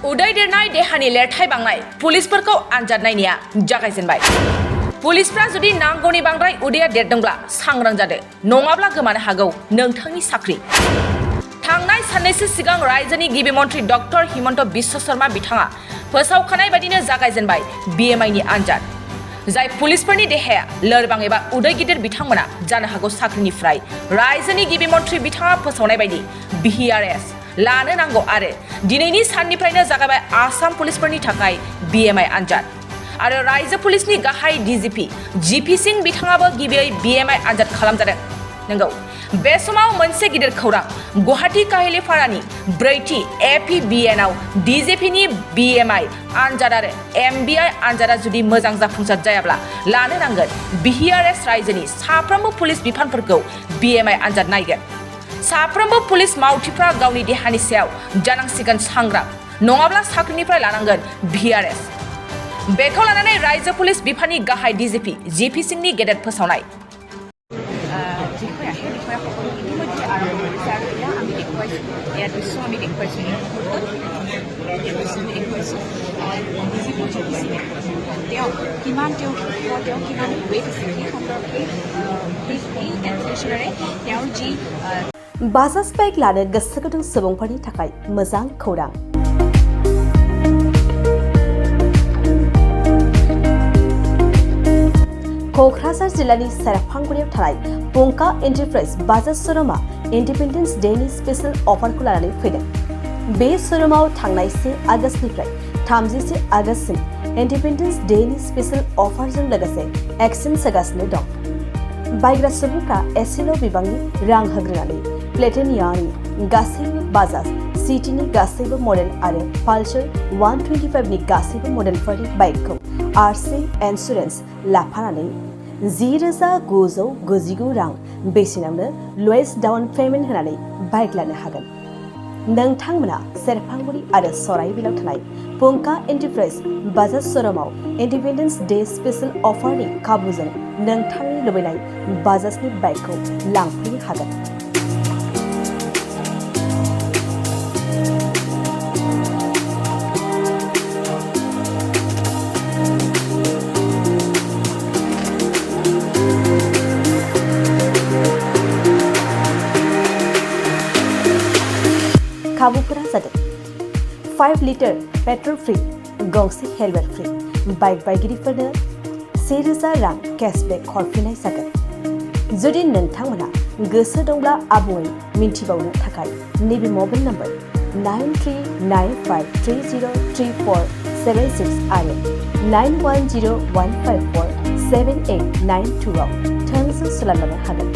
उदै देरनाय देहानि लेरथाय बांनाय पुलिसफोरखौ आनजाद नायनाया जागायजेनबाय। पुलिसफ्रा जुदि नांगौनि बांद्राय उदैया देरदोंब्ला सांग्रां जादो, नङाब्ला गोमानो हागौ नोंथांनि साख्रि। थांनाय साननैसो सिगां रायजोनि गिबि मन्थ्रि डक्टर हिमन्त बिश्व शर्मा बिथाङा फोसावखानाय बायदिनो जागायजेनबाय BMI नि आनजाद। जाय पुलिसफोरनि देहाया लोरबां एबा उदै गिदिर बिथांमोना जानो हागौ साख्रिनिफ्राय रायजोनि गिबि मन्थ्रि बिथाङा फोसावनाय बायदि BRS लानो नांगौ आरो दिनैनि साननिफ्रायनो जागायबाय आसाम पुलिसफोरनि थाखाय BMI आनजाद। आरो रायजो पुलिसनि गाहाय DGP GP सिंह बिथाङाबो गिबियै BMI आनजाद खालामजादों। नंगौ, बे समाव मोनसे गिदिर खौरां, गुवाहाटी काहिलिपारानि 4थि APBN आव DGPनि BMI आनजाद आरो MBI आनजादा जुदि मोजां जाफुंसार जायाब्ला लानो नांगोन BRS रायजोनि साफ्रोमबो पुलिस बिफानफोरखौ BMI आनजाद नायगोन। साफ्रोमबो पुलिस मावथिफ्रा गावनि देहानि सायाव जानांसिगोन सांग्रां, नङाब्ला साख्रिनिफ्राय लानांगोन BRS। बेखौ लानानै रायजो पुलिस बिफाननि गाहाय DGP GP सिंहनि गेदेर फोसावनाय। बाजाज बाइक लानो गोसो गुदुं सुबुंफोरनि थाखाय मोजां खौरां। क'क्राझार जिल्लानि सेरफांगुरियाव थानाय पंका एन्टारप्राइज बाजाज श'रुमआ इन्डिपेन्डेन्स डेनि स्पेशेल अफारखौ लानानै फैदों। बे श'रुमाव थांनाय 1 आगस्तनिफ्राय 31 आगस्तसिम इन्डिपेन्डेन्स डेनि स्पेशेल अफारजों लोगोसे एक्सचेन्ज होगासिनो दं। बायग्रा सुबुंफ्रा एसेल' बिबांनि रां होग्रोनानै प्लेटिनियानि गासैबो बाजाज सिटिनि गासैबो मडेल आरो पालसार 125नि गासैबो मडेलफोरनि बाइकखौ RC इन्सुरेन्स लाफानानै 10,999 रां बेसेनावनो लवेस्ट डाउन पेमेन्ट होनानै बाइक लानो हागोन। नोंथांमोना सेरफांगुरि आरो सराइबिलाव थानाय पंका एन्टारप्राइज बाजाज श'रुमाव इन्डिपेन्डेन्स डे स्पेशेल अफारनि खाबुजों नोंथांनि लुबैनाय बाजाजनि बाइकखौ लांफैनो हागोन। खाबुफोरा जादों 5 लिटार पेट्रल फ्री, गंसे हेलमेट फ्री, बाइक बायगिरिफोरनो 1,000 रां केशबेक हरफिननाय जागोन। जुदि नोंथांमोना गोसो दंब्ला आबुङै मिन्थिबावनो थाखाय नैबे मबाइल नम्बर 9395303476 आरो 9101547892 आव थोंजों सोलायनो हागोन।